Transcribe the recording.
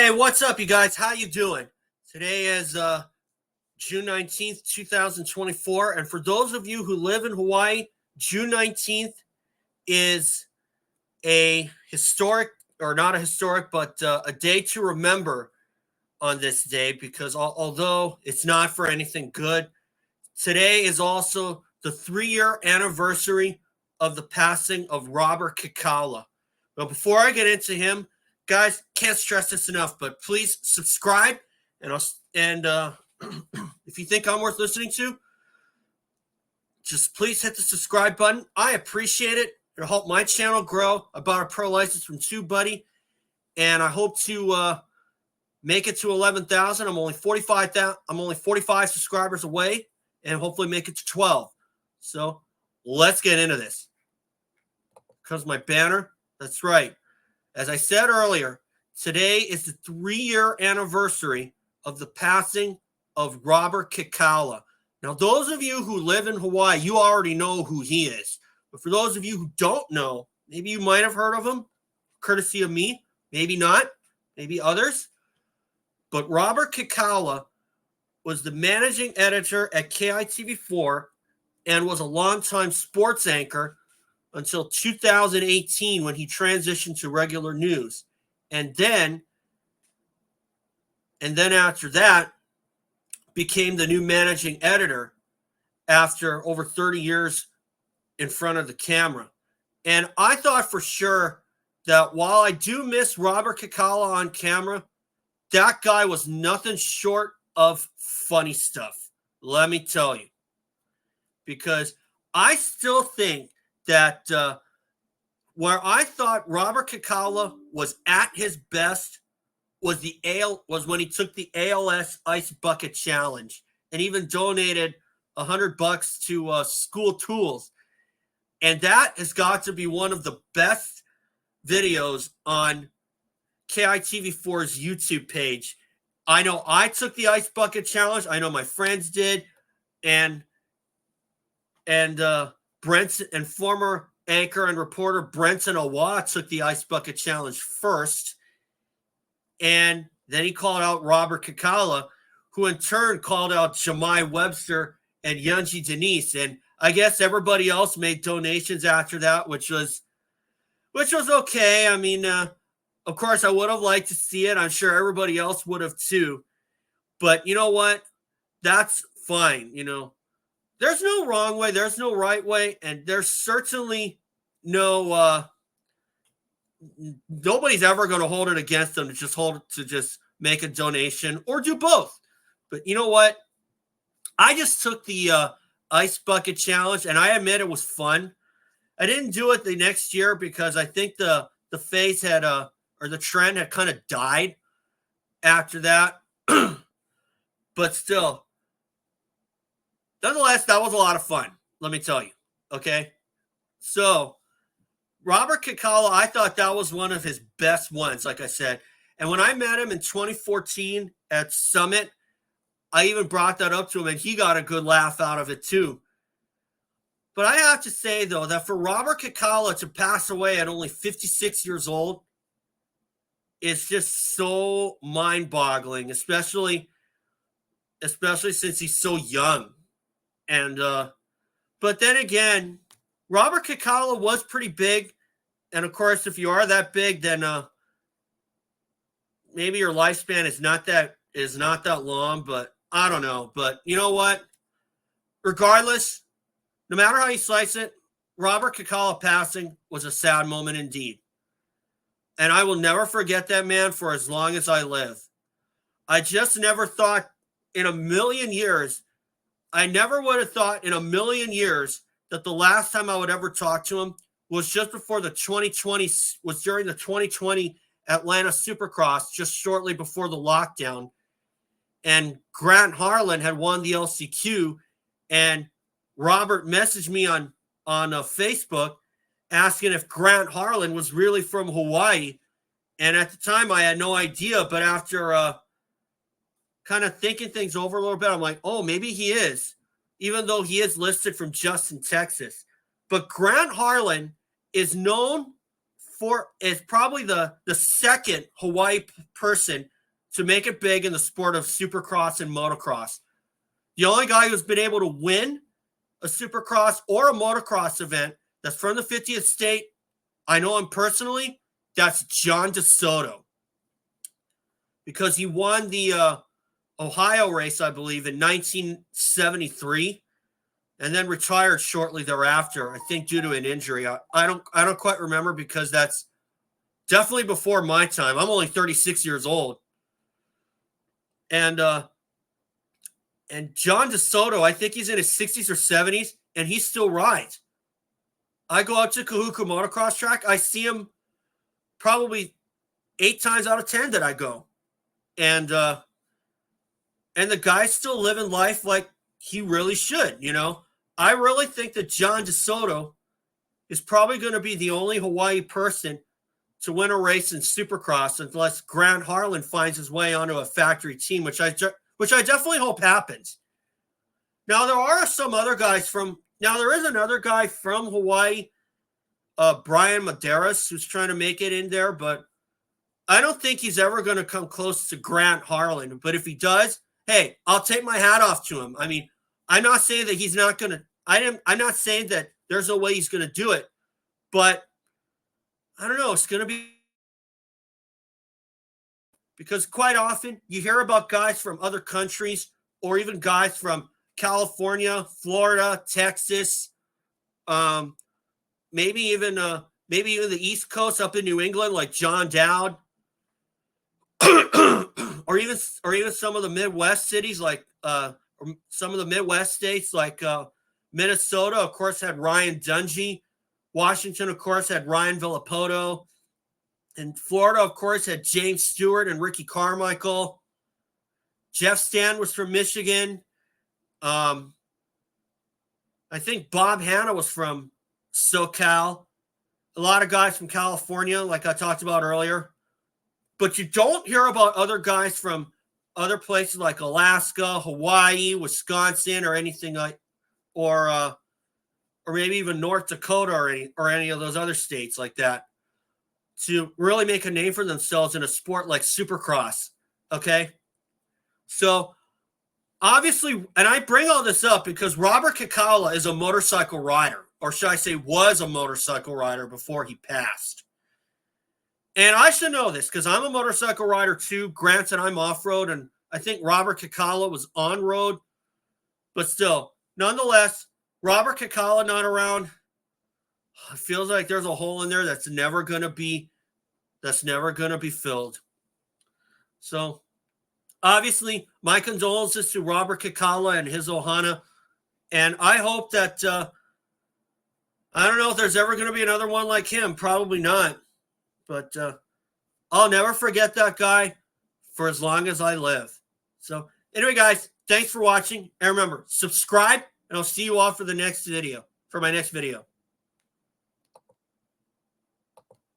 Hey, what's up, you guys? How you doing? Today is June 19th, 2024. And for those of you who live in Hawaii, June 19th is a historic, or not a historic, but a day to remember on this day, because although it's not for anything good, today is also the 3-year anniversary of the passing of Robert Kekaula. But before I get into him, guys, can't stress this enough, but please subscribe, and if you think I'm worth listening to, just please hit the subscribe button. I appreciate it. It'll help my channel grow. I bought a pro license from TubeBuddy, and I hope to make it to 11,000. I'm only 45 subscribers away, and hopefully make it to 12. So let's get into this. Comes my banner. That's right. As I said earlier, today is the 3-year anniversary of the passing of Robert Kekaula. Now, those of you who live in Hawaii, you already know who he is. But for those of you who don't know, maybe you might have heard of him, courtesy of me, maybe not, maybe others. But Robert Kekaula was the managing editor at KITV4 and was a longtime sports anchor until 2018, when he transitioned to regular news. And then after that, became the new managing editor after over 30 years in front of the camera. And I thought for sure that while I do miss Robert Kekaula on camera, that guy was nothing short of funny stuff. Let me tell you. Because I still think that where I thought Robert Kekaula was at his best was when he took the ALS Ice Bucket Challenge and even donated $100 to school tools. And that has got to be one of the best videos on KITV4's YouTube page. I know I took the Ice Bucket Challenge. I know my friends did. And Brent and former anchor and reporter Brenton Awa took the Ice Bucket Challenge first. And then he called out Robert Kekaula, who in turn called out Jemai Webster and Yunji Denise. And I guess everybody else made donations after that, which was okay. I mean, of course, I would have liked to see it. I'm sure everybody else would have too. But you know what? That's fine, you know. There's no wrong way. There's no right way. And there's certainly no, nobody's ever going to hold it against them to just make a donation or do both. But you know what? I just took the Ice Bucket Challenge, and I admit it was fun. I didn't do it the next year because I think the phase had, or the trend had kind of died after that. But still, nonetheless, that was a lot of fun, let me tell you, okay? So, Robert Kekaula, I thought that was one of his best ones, like I said. And when I met him in 2014 at Summit, I even brought that up to him, and he got a good laugh out of it too. But I have to say, though, that for Robert Kekaula to pass away at only 56 years old is just so mind-boggling, especially since he's so young. And but then again, Robert Kekaula was pretty big, and of course, if you are that big, then maybe your lifespan is not that long. But I don't know. But you know what? Regardless, no matter how you slice it, Robert Kekaula passing was a sad moment indeed, and I will never forget that man for as long as I live. I just never thought in a million years. I never would have thought in a million years that the last time I would ever talk to him was just before during the 2020 Atlanta Supercross, just shortly before the lockdown. And Grant Harlan had won the LCQ, and Robert messaged me on Facebook asking if Grant Harlan was really from Hawaii. And at the time, I had no idea, but after kind of thinking things over a little bit, I'm like, oh, maybe he is, even though he is listed from Justin, Texas. But Grant Harlan is probably the second Hawaii person to make it big in the sport of supercross and motocross. The only guy who's been able to win a supercross or a motocross event that's from the 50th state, I know him personally, that's John DeSoto. Because he won the Ohio race, I believe, in 1973, and then retired shortly thereafter, I think due to an injury. I don't quite remember, because that's definitely before my time. I'm only 36 years old. And John DeSoto, I think he's in his 60s or 70s, and he still rides. I go out to Kahuku Motocross Track. I see him probably 8 times out of 10 that I go. And the guy's still living life like he really should, you know. I really think that John DeSoto is probably going to be the only Hawaii person to win a race in Supercross, unless Grant Harlan finds his way onto a factory team, which I definitely hope happens. Now, there are some other guys there is another guy from Hawaii, Brian Medeiros, who's trying to make it in there, but I don't think he's ever going to come close to Grant Harlan. But if he does, hey, I'll take my hat off to him. I mean, I'm not saying that he's not going to – I'm not saying that there's no way he's going to do it. But I don't know. It's going to be – because quite often you hear about guys from other countries, or even guys from California, Florida, Texas, maybe even the East Coast up in New England, like John Dowd. or even some of the Midwest cities, like some of the Midwest states, like Minnesota, of course, had Ryan Dungey. Washington, of course, had Ryan Villapoto. And Florida, of course, had James Stewart and Ricky Carmichael. Jeff Stan was from Michigan. I think Bob Hanna was from SoCal. A lot of guys from California, like I talked about earlier. But you don't hear about other guys from other places like Alaska, Hawaii, Wisconsin, or anything like, or maybe even North Dakota or any of those other states like that, to really make a name for themselves in a sport like Supercross. Okay, so obviously, and I bring all this up because Robert Kekaula is a motorcycle rider, or should I say, was a motorcycle rider before he passed. And I should know this because I'm a motorcycle rider too. Granted, I'm off-road, and I think Robert Kekaula was on-road. But still, nonetheless, Robert Kekaula not around. It feels like there's a hole in there that's never going to be filled. So, obviously, my condolences to Robert Kekaula and his ohana. And I hope that, I don't know if there's ever going to be another one like him. Probably not. But I'll never forget that guy for as long as I live. So anyway, guys, thanks for watching. And remember, subscribe, and I'll see you all for my next video.